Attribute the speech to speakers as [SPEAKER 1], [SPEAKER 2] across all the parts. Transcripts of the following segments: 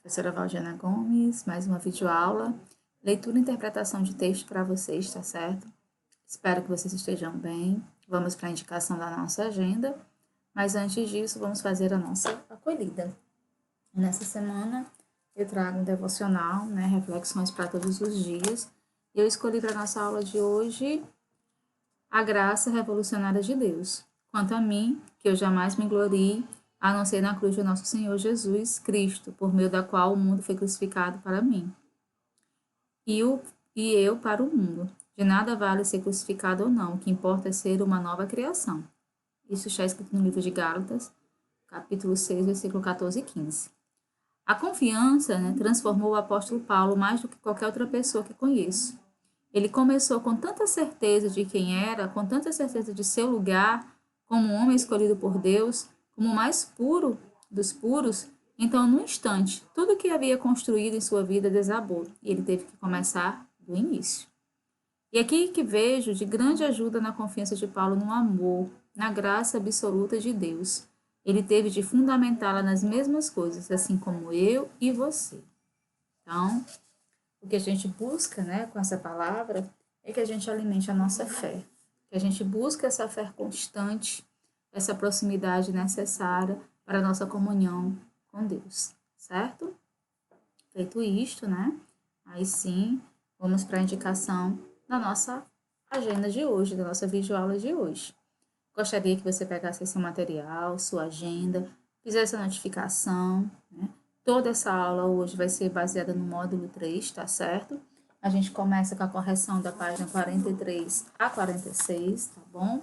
[SPEAKER 1] Professora Valdiana Gomes, mais uma videoaula, leitura e interpretação de texto para vocês, tá certo? Espero que vocês estejam bem. Vamos para a indicação da nossa agenda, mas antes disso, vamos fazer a nossa acolhida. Nessa semana, eu trago um devocional, reflexões para todos os dias. Eu escolhi para a nossa aula de hoje a graça revolucionária de Deus. Quanto a mim, que eu jamais me glorie, a não ser na cruz de nosso Senhor Jesus Cristo, por meio da qual o mundo foi crucificado para mim, e eu para o mundo. De nada vale ser crucificado ou não, o que importa é ser uma nova criação. Isso está escrito no livro de Gálatas, capítulo 6, versículo 14 e 15. A confiança transformou o apóstolo Paulo mais do que qualquer outra pessoa que conheço. Ele começou com tanta certeza de quem era, com tanta certeza de seu lugar, como um homem escolhido por Deus, como o mais puro dos puros. Então, num instante, tudo o que havia construído em sua vida desabou e ele teve que começar do início. E aqui que vejo de grande ajuda na confiança de Paulo no amor, na graça absoluta de Deus. Ele teve de fundamentá-la nas mesmas coisas, assim como eu e você. Então, o que a gente busca, com essa palavra, é que a gente alimente a nossa fé, que a gente busque essa fé constante, essa proximidade necessária para a nossa comunhão com Deus, certo? Feito isto, aí sim, vamos para a indicação da nossa agenda de hoje, da nossa videoaula de hoje. Gostaria que você pegasse seu material, sua agenda, fizesse a notificação, Toda essa aula hoje vai ser baseada no módulo 3, tá certo? A gente começa com a correção da página 43 a 46, tá bom?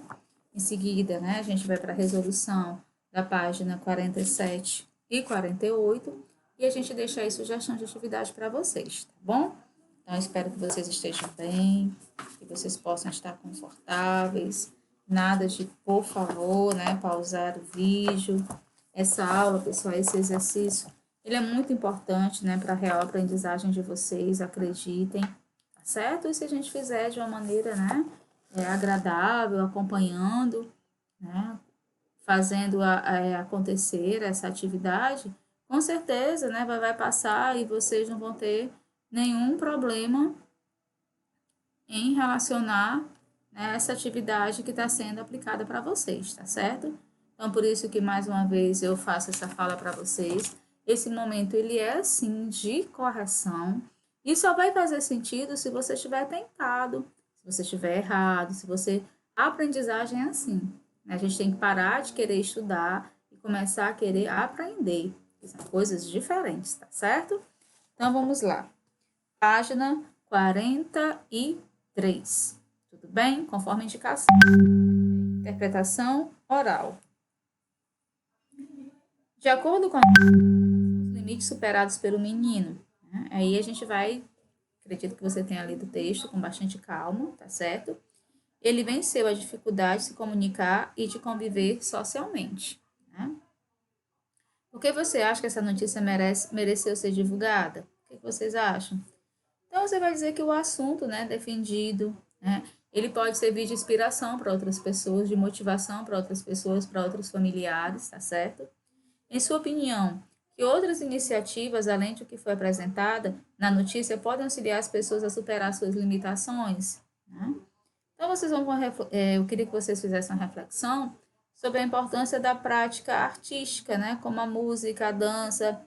[SPEAKER 1] Em seguida, a gente vai para a resolução da página 47 e 48 e a gente deixa aí sugestão de atividade para vocês, tá bom? Então, espero que vocês estejam bem, que vocês possam estar confortáveis. Nada de, por favor, pausar o vídeo. Essa aula, pessoal, esse exercício, ele é muito importante, para a real aprendizagem de vocês, acreditem, tá certo? E se a gente fizer de uma maneira, agradável, acompanhando, fazendo acontecer essa atividade, com certeza, vai passar e vocês não vão ter nenhum problema em relacionar essa atividade que está sendo aplicada para vocês, tá certo? Então, por isso que, mais uma vez, eu faço essa fala para vocês. Esse momento, ele é, sim, de correção. E só vai fazer sentido se você estiver tentado, se você estiver errado, se você... A aprendizagem é assim. A gente tem que parar de querer estudar e começar a querer aprender. São coisas diferentes, tá certo? Então, vamos lá. Página 43. Tudo bem? Conforme a indicação. Interpretação oral. De acordo com os limites superados pelo menino, aí a gente vai, acredito que você tenha lido o texto com bastante calma, tá certo? Ele venceu a dificuldade de se comunicar e de conviver socialmente. Por que você acha que essa notícia mereceu ser divulgada? O que vocês acham? Então, você vai dizer que o assunto, defendido, ele pode servir de inspiração para outras pessoas, de motivação para outras pessoas, para outros familiares, tá certo? Em sua opinião, que outras iniciativas, além do que foi apresentada na notícia, podem auxiliar as pessoas a superar suas limitações? Então, eu queria que vocês fizessem uma reflexão sobre a importância da prática artística, como a música, a dança,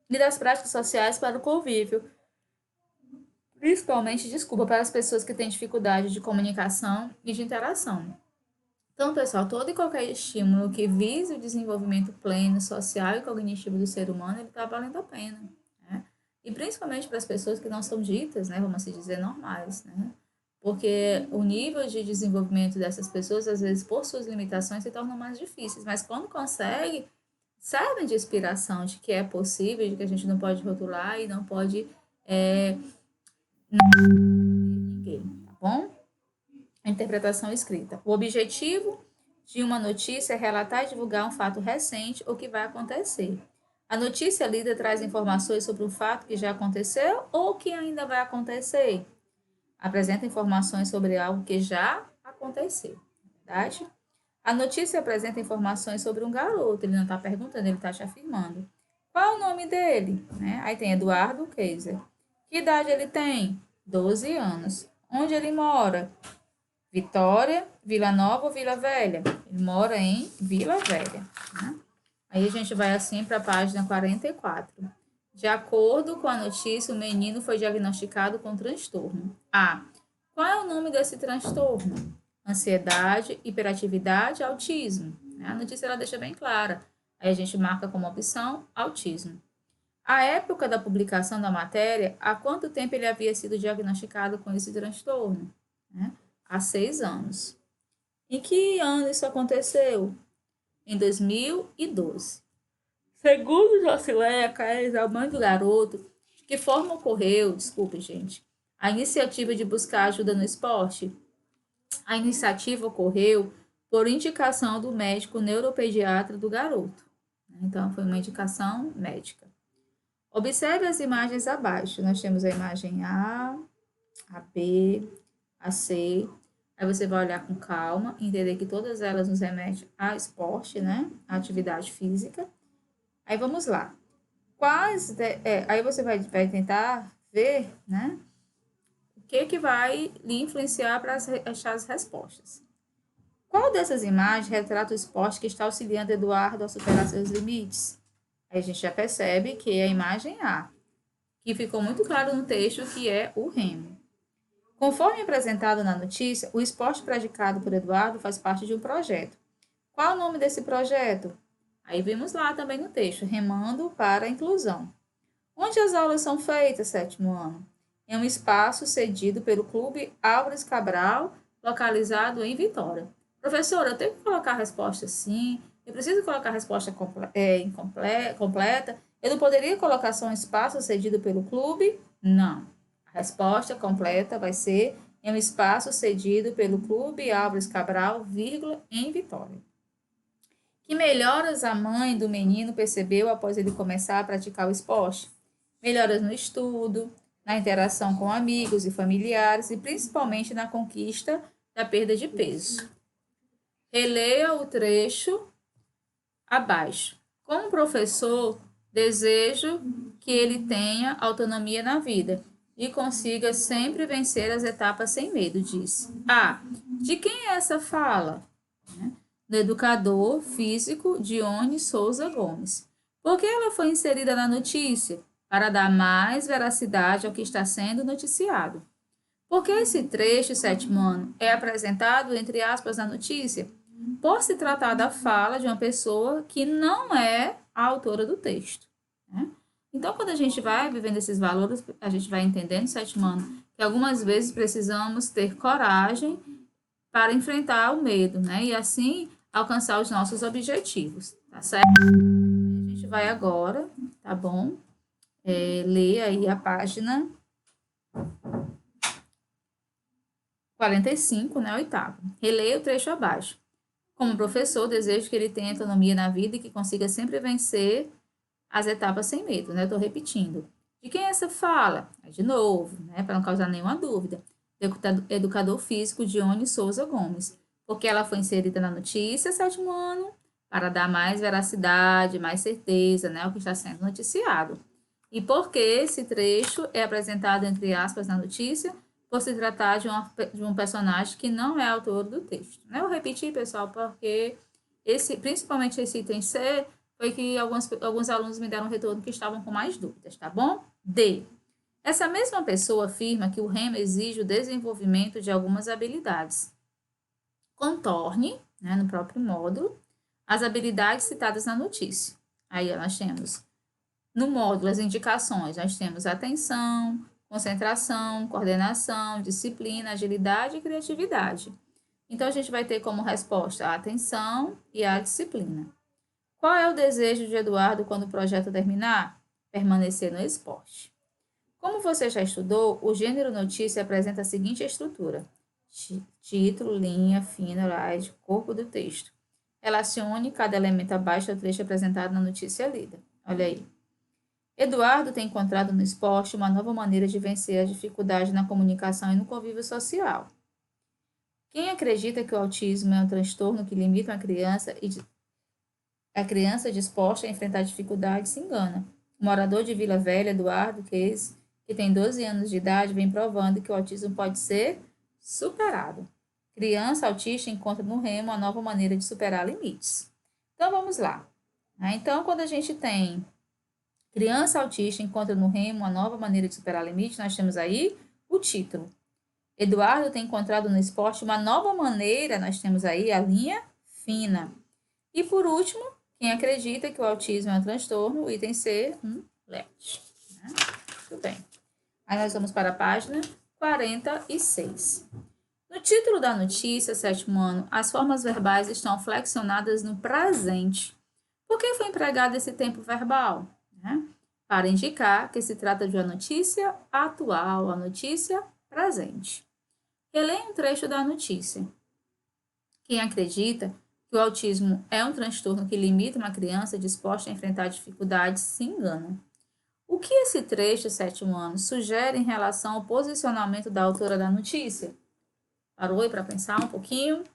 [SPEAKER 1] e das práticas sociais para o convívio. Principalmente, para as pessoas que têm dificuldade de comunicação e de interação. Então, pessoal, todo e qualquer estímulo que vise o desenvolvimento pleno, social e cognitivo do ser humano, ele está valendo a pena. E principalmente para as pessoas que não são ditas, vamos assim dizer, normais, Porque o nível de desenvolvimento dessas pessoas, às vezes, por suas limitações, se tornam mais difíceis. Mas quando consegue, servem de inspiração de que é possível, de que a gente não pode rotular e não pode ninguém, tá bom? A interpretação escrita. O objetivo de uma notícia é relatar e divulgar um fato recente ou que vai acontecer. A notícia lida traz informações sobre um fato que já aconteceu ou que ainda vai acontecer. Apresenta informações sobre algo que já aconteceu, verdade? A notícia apresenta informações sobre um garoto, ele não está perguntando, ele está te afirmando. Qual é o nome dele? Né? Aí tem Eduardo Kaiser. Que idade ele tem? 12 anos. Onde ele mora? Vitória, Vila Nova ou Vila Velha? Ele mora em Vila Velha. Né? Aí a gente vai assim para a página 44. De acordo com a notícia, o menino foi diagnosticado com transtorno. A. Qual é o nome desse transtorno? Ansiedade, hiperatividade, autismo. A notícia ela deixa bem clara. Aí a gente marca como opção autismo. A época da publicação da matéria, há quanto tempo ele havia sido diagnosticado com esse transtorno? Né? Há 6 anos. Em que ano isso aconteceu? Em 2012. Segundo Josileia Caes, a mãe do garoto, de que forma ocorreu, desculpe, gente, a iniciativa de buscar ajuda no esporte? A iniciativa ocorreu por indicação do médico neuropediatra do garoto. Então, foi uma indicação médica. Observe as imagens abaixo. Nós temos a imagem A, a B, a C. Aí você vai olhar com calma, entender que todas elas nos remetem a esporte, né? A atividade física. Aí vamos lá. Aí você vai tentar ver, né? O que vai lhe influenciar para achar as respostas. Qual dessas imagens retrata o esporte que está auxiliando Eduardo a superar seus limites? Aí a gente já percebe que é a imagem A, que ficou muito claro no texto que é o remo. Conforme apresentado na notícia, o esporte praticado por Eduardo faz parte de um projeto. Qual o nome desse projeto? Aí vimos lá também no texto, Remando para a Inclusão. Onde as aulas são feitas, 7º ano? Em um espaço cedido pelo Clube Álvares Cabral, localizado em Vitória. Professora, eu tenho que colocar a resposta sim, eu preciso colocar a resposta completa, eu não poderia colocar só um espaço cedido pelo clube? Não. A resposta completa vai ser em um espaço cedido pelo Clube Álvares Cabral, vírgula, em Vitória. Que melhoras a mãe do menino percebeu após ele começar a praticar o esporte? Melhoras no estudo, na interação com amigos e familiares e principalmente na conquista da perda de peso. Releia o trecho abaixo. Como professor, desejo que ele tenha autonomia na vida e consiga sempre vencer as etapas sem medo, disse. A. De quem é essa fala? Do educador físico Dione Souza Gomes. Por que ela foi inserida na notícia? Para dar mais veracidade ao que está sendo noticiado. Porque esse trecho, 7º ano, é apresentado, entre aspas, na notícia? Por se tratar da fala de uma pessoa que não é a autora do texto. Né? Então, quando a gente vai vivendo esses valores, a gente vai entendendo, 7º ano, que algumas vezes precisamos ter coragem para enfrentar o medo, né? E assim alcançar os nossos objetivos, tá certo? A gente vai agora, tá bom? Ler aí a página 45, né? 8º. Releia o trecho abaixo. Como professor, desejo que ele tenha autonomia na vida e que consiga sempre vencer as etapas sem medo, né? Estou repetindo. De quem é essa fala? De novo, né? Para não causar nenhuma dúvida. Educador físico Dione Souza Gomes. Porque ela foi inserida na notícia, 7º ano, para dar mais veracidade, mais certeza, né? O que está sendo noticiado. E porque esse trecho é apresentado, entre aspas, na notícia, por se tratar de um personagem que não é autor do texto. Né? Eu repeti, pessoal, porque principalmente esse item C foi que alguns alunos me deram retorno que estavam com mais dúvidas, tá bom? D. Essa mesma pessoa afirma que o remo exige o desenvolvimento de algumas habilidades. Contorne, né, no próprio módulo, as habilidades citadas na notícia. Aí nós temos, no módulo, as indicações, nós temos atenção, concentração, coordenação, disciplina, agilidade e criatividade. Então, a gente vai ter como resposta a atenção e a disciplina. Qual é o desejo de Eduardo quando o projeto terminar? Permanecer no esporte. Como você já estudou, o gênero notícia apresenta a seguinte estrutura: título, linha, fina, slide, corpo do texto. Relacione cada elemento abaixo do trecho apresentado na notícia lida. Olha aí. Eduardo tem encontrado no esporte uma nova maneira de vencer as dificuldades na comunicação e no convívio social. Quem acredita que o autismo é um transtorno que limita uma criança A criança disposta a enfrentar dificuldades se engana. O morador de Vila Velha, Eduardo Case, que tem 12 anos de idade, vem provando que o autismo pode ser superado. Criança autista encontra no Remo uma nova maneira de superar limites. Então, vamos lá. Então, quando a gente tem criança autista encontra no Remo uma nova maneira de superar limites, nós temos aí o título. Eduardo tem encontrado no esporte uma nova maneira, nós temos aí a linha fina. E, por último, quem acredita que o autismo é um transtorno, o item C, um LED. Muito bem. Aí nós vamos para a página 46. No título da notícia, 7º ano, as formas verbais estão flexionadas no presente. Por que foi empregado esse tempo verbal? Para indicar que se trata de uma notícia atual, uma notícia presente. Releia um trecho da notícia. Quem acredita que o autismo é um transtorno que limita uma criança disposta a enfrentar dificuldades se engana. O que esse trecho, 7º ano, sugere em relação ao posicionamento da autora da notícia? Parou aí para pensar um pouquinho?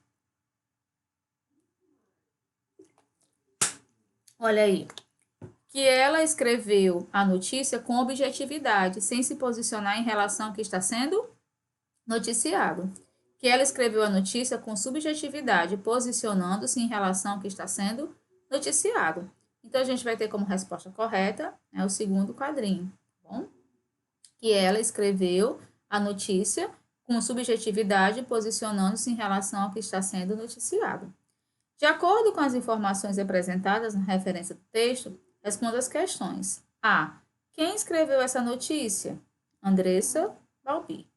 [SPEAKER 1] Olha aí. Que ela escreveu a notícia com objetividade, sem se posicionar em relação ao que está sendo noticiado. Que ela escreveu a notícia com subjetividade, posicionando-se em relação ao que está sendo noticiado. Então, a gente vai ter como resposta correta o segundo quadrinho, tá bom? Que ela escreveu a notícia com subjetividade, posicionando-se em relação ao que está sendo noticiado. De acordo com as informações apresentadas na referência do texto, responda as questões. A. Quem escreveu essa notícia? Andressa Balbi.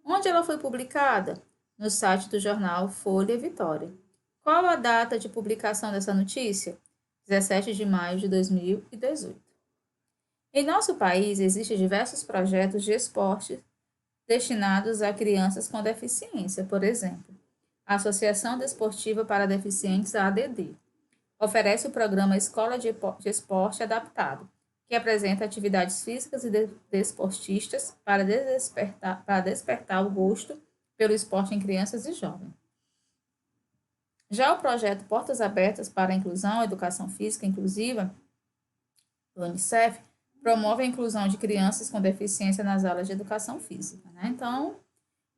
[SPEAKER 1] Onde ela foi publicada? No site do jornal Folha Vitória. Qual a data de publicação dessa notícia? 17 de maio de 2018. Em nosso país, existem diversos projetos de esporte destinados a crianças com deficiência, por exemplo, a Associação Desportiva para Deficientes, a ADD, oferece o programa Escola de Esporte Adaptado, que apresenta atividades físicas e desportistas para despertar o gosto pelo esporte em crianças e jovens. Já o projeto Portas Abertas para a Inclusão e Educação Física Inclusiva, do Unicef, promove a inclusão de crianças com deficiência nas aulas de educação física. Então,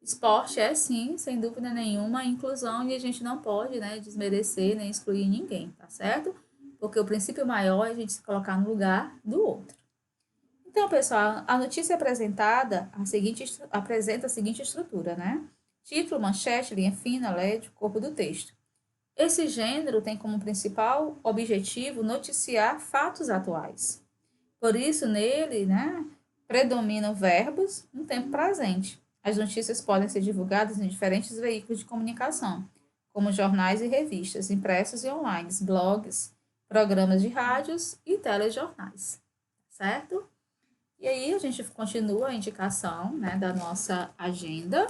[SPEAKER 1] esporte é, sim, sem dúvida nenhuma, a inclusão e a gente não pode desmerecer nem excluir ninguém, tá certo? Porque o princípio maior é a gente se colocar no lugar do outro. Então, pessoal, a notícia apresenta a seguinte estrutura, Título, manchete, linha fina, LED, corpo do texto. Esse gênero tem como principal objetivo noticiar fatos atuais. Por isso, nele, predominam verbos no tempo presente. As notícias podem ser divulgadas em diferentes veículos de comunicação, como jornais e revistas, impressos e online, blogs, programas de rádios e telejornais, certo? E aí, a gente continua a indicação da nossa agenda.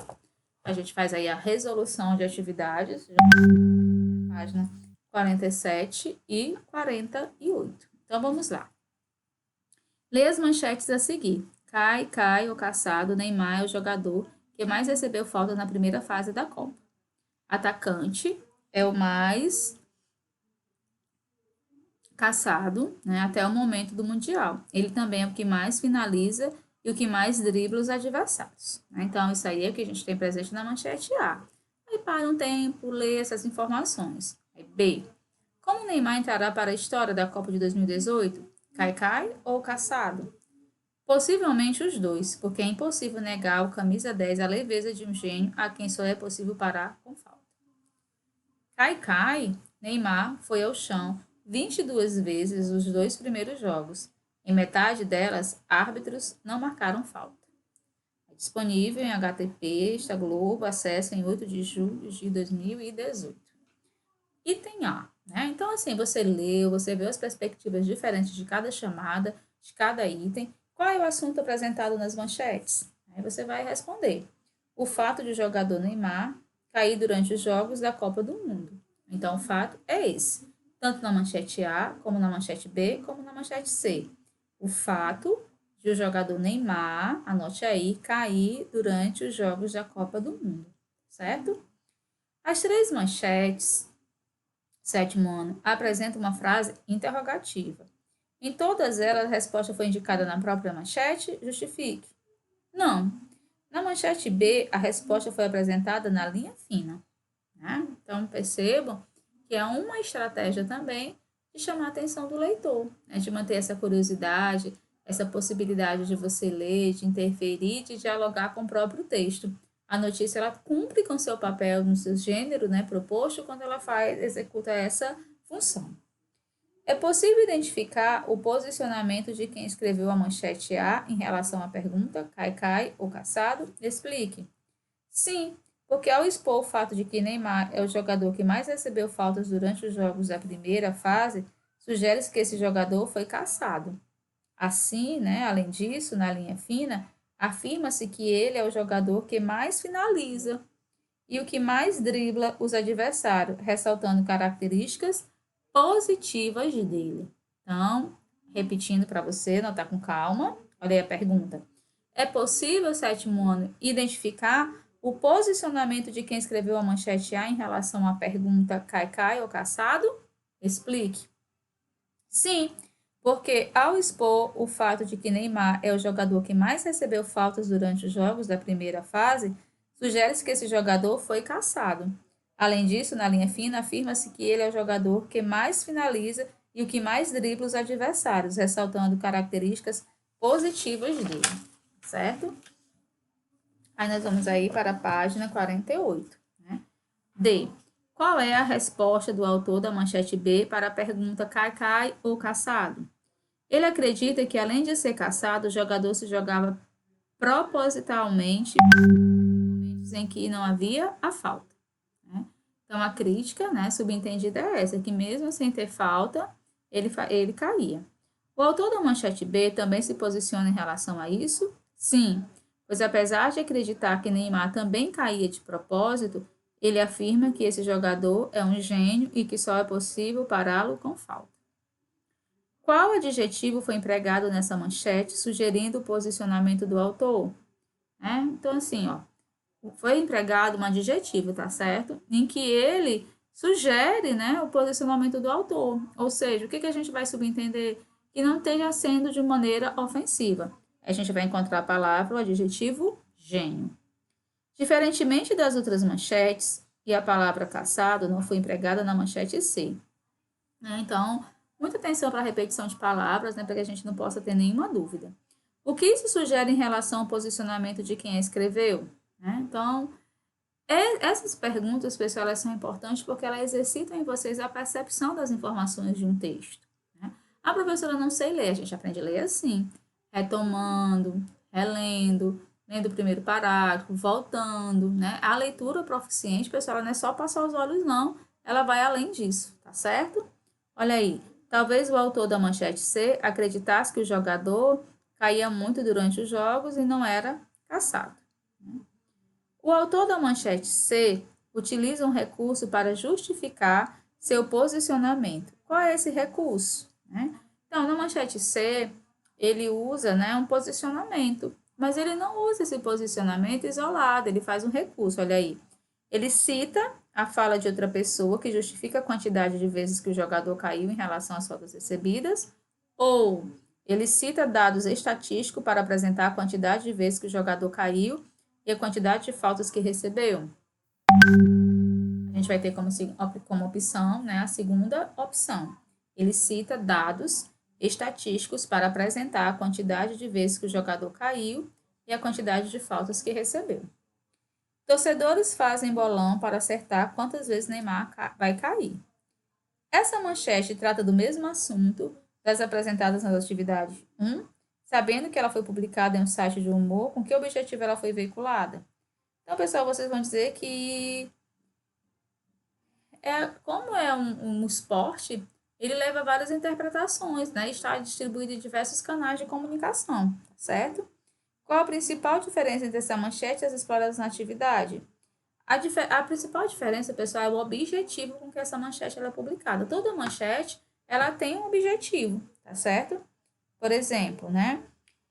[SPEAKER 1] A gente faz aí a resolução de atividades, página 47 e 48. Então, vamos lá. Lê as manchetes a seguir. Cai ou caçado, Neymar é o jogador que mais recebeu falta na primeira fase da Copa. Atacante é o mais caçado até o momento do Mundial. Ele também é o que mais finaliza e o que mais dribla os adversários. Então, isso aí é o que a gente tem presente na manchete A. Aí para um tempo, lê essas informações. Aí, B. Como Neymar entrará para a história da Copa de 2018? Cai ou caçado? Possivelmente os dois, porque é impossível negar ao camisa 10 a leveza de um gênio a quem só é possível parar com falta. Cai, Neymar foi ao chão 22 vezes os 2 primeiros jogos. Em metade delas, árbitros não marcaram falta. É disponível em HTP, Esta Globo, acesso em 8 de julho de 2018. Item A. Então, assim, você leu, você viu as perspectivas diferentes de cada chamada, de cada item. Qual é o assunto apresentado nas manchetes? Aí você vai responder. O fato de o jogador Neymar cair durante os jogos da Copa do Mundo. Então, o fato é esse. Tanto na manchete A, como na manchete B, como na manchete C. O fato de o jogador Neymar, anote aí, cair durante os jogos da Copa do Mundo. Certo? As 3 manchetes Sétimo ano, apresenta uma frase interrogativa. Em todas elas, a resposta foi indicada na própria manchete? Justifique. Não. Na manchete B, a resposta foi apresentada na linha fina. Né? Então, percebam que é uma estratégia também de chamar a atenção do leitor, né? De manter essa curiosidade, essa possibilidade de você ler, de interferir, de dialogar com o próprio texto. A notícia ela cumpre com seu papel no seu gênero, né, proposto quando ela executa essa função. É possível identificar o posicionamento de quem escreveu a manchete A em relação à pergunta cai ou caçado? Explique. Sim, porque ao expor o fato de que Neymar é o jogador que mais recebeu faltas durante os jogos da primeira fase, sugere-se que esse jogador foi caçado. Assim, né, além disso, na linha fina, afirma-se que ele é o jogador que mais finaliza e o que mais dribla os adversários, ressaltando características positivas dele. Então, repetindo para você, notar com calma, olha aí a pergunta. É possível, sétimo ano, identificar o posicionamento de quem escreveu a manchete A em relação à pergunta cai ou caçado? Explique. Sim, porque ao expor o fato de que Neymar é o jogador que mais recebeu faltas durante os jogos da primeira fase, sugere-se que esse jogador foi caçado. Além disso, na linha fina, afirma-se que ele é o jogador que mais finaliza e o que mais dribla os adversários, ressaltando características positivas dele, certo? Aí nós vamos aí para a página 48. Né? D. Qual é a resposta do autor da manchete B para a pergunta cai ou caçado? Ele acredita que, além de ser caçado, o jogador se jogava propositalmente em momentos em que não havia a falta. Né? Então, a crítica, né, subentendida é essa, que mesmo sem ter falta, ele caía. O autor da manchete B também se posiciona em relação a isso? Sim, pois apesar de acreditar que Neymar também caía de propósito, ele afirma que esse jogador é um gênio e que só é possível pará-lo com falta. Qual adjetivo foi empregado nessa manchete, sugerindo o posicionamento do autor? Então, assim, ó, foi empregado um adjetivo, tá certo? Em que ele sugere, né, o posicionamento do autor. Ou seja, o que a gente vai subentender? Que não esteja sendo de maneira ofensiva. A gente vai encontrar a palavra, o adjetivo gênio. Diferentemente das outras manchetes, e a palavra caçado não foi empregada na manchete C. Então, muita atenção para a repetição de palavras, né, para que a gente não possa ter nenhuma dúvida. O que isso sugere em relação ao posicionamento de quem a escreveu? Então, essas perguntas, pessoal, elas são importantes porque elas exercitam em vocês a percepção das informações de um texto. Né? A professora não sei ler, a gente aprende a ler assim, retomando, relendo, lendo o primeiro parágrafo, voltando, né? A leitura proficiente, pessoal, ela não é só passar os olhos, não, ela vai além disso, tá certo? Olha aí, talvez o autor da manchete C acreditasse que o jogador caía muito durante os jogos e não era caçado. O autor da manchete C utiliza um recurso para justificar seu posicionamento. Qual é esse recurso? Então, na manchete C, ele usa, um posicionamento, mas ele não usa esse posicionamento isolado, ele faz um recurso, olha aí. Ele cita a fala de outra pessoa que justifica a quantidade de vezes que o jogador caiu em relação às faltas recebidas, ou ele cita dados estatísticos para apresentar a quantidade de vezes que o jogador caiu e a quantidade de faltas que recebeu. A gente vai ter como opção, a segunda opção. Ele cita dados estatísticos para apresentar a quantidade de vezes que o jogador caiu e a quantidade de faltas que recebeu. Torcedores fazem bolão para acertar quantas vezes Neymar vai cair. Essa manchete trata do mesmo assunto das apresentadas nas atividades 1, sabendo que ela foi publicada em um site de humor, com que objetivo ela foi veiculada? Então, pessoal, vocês vão dizer que como é um esporte, ele leva várias interpretações, né? Está distribuído em diversos canais de comunicação, certo? Qual a principal diferença entre essa manchete e as exploradas na atividade? A principal diferença, pessoal, é o objetivo com que essa manchete ela é publicada. Toda manchete, ela tem um objetivo, tá certo? Por exemplo,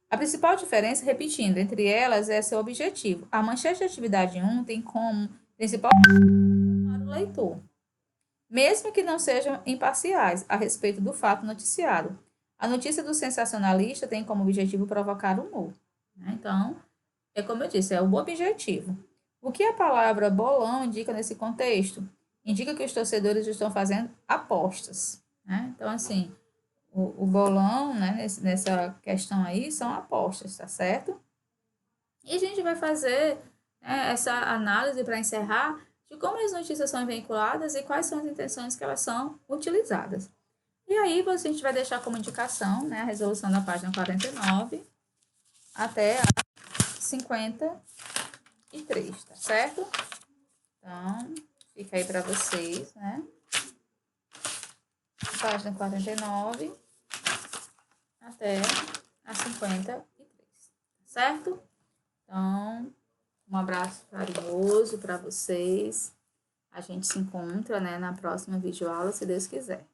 [SPEAKER 1] A principal diferença, repetindo, entre elas é seu objetivo. A manchete de atividade 1 tem como principal para o leitor. mesmo que não sejam imparciais a respeito do fato noticiado. A notícia do sensacionalista tem como objetivo provocar humor, né? Então, é como eu disse, é o objetivo. O que a palavra bolão indica nesse contexto? Indica que os torcedores estão fazendo apostas, né? Então, assim, o bolão, né, nessa questão aí, são apostas, tá certo? E a gente vai fazer, né, essa análise para encerrar de como as notícias são veiculadas e quais são as intenções que elas são utilizadas. E aí a gente vai deixar como indicação, né, a resolução da página 49 até a 53, tá certo? Então, fica aí para vocês, né? Página 49 até a 53, certo? Então, um abraço carinhoso para vocês. A gente se encontra, né, na próxima videoaula, se Deus quiser.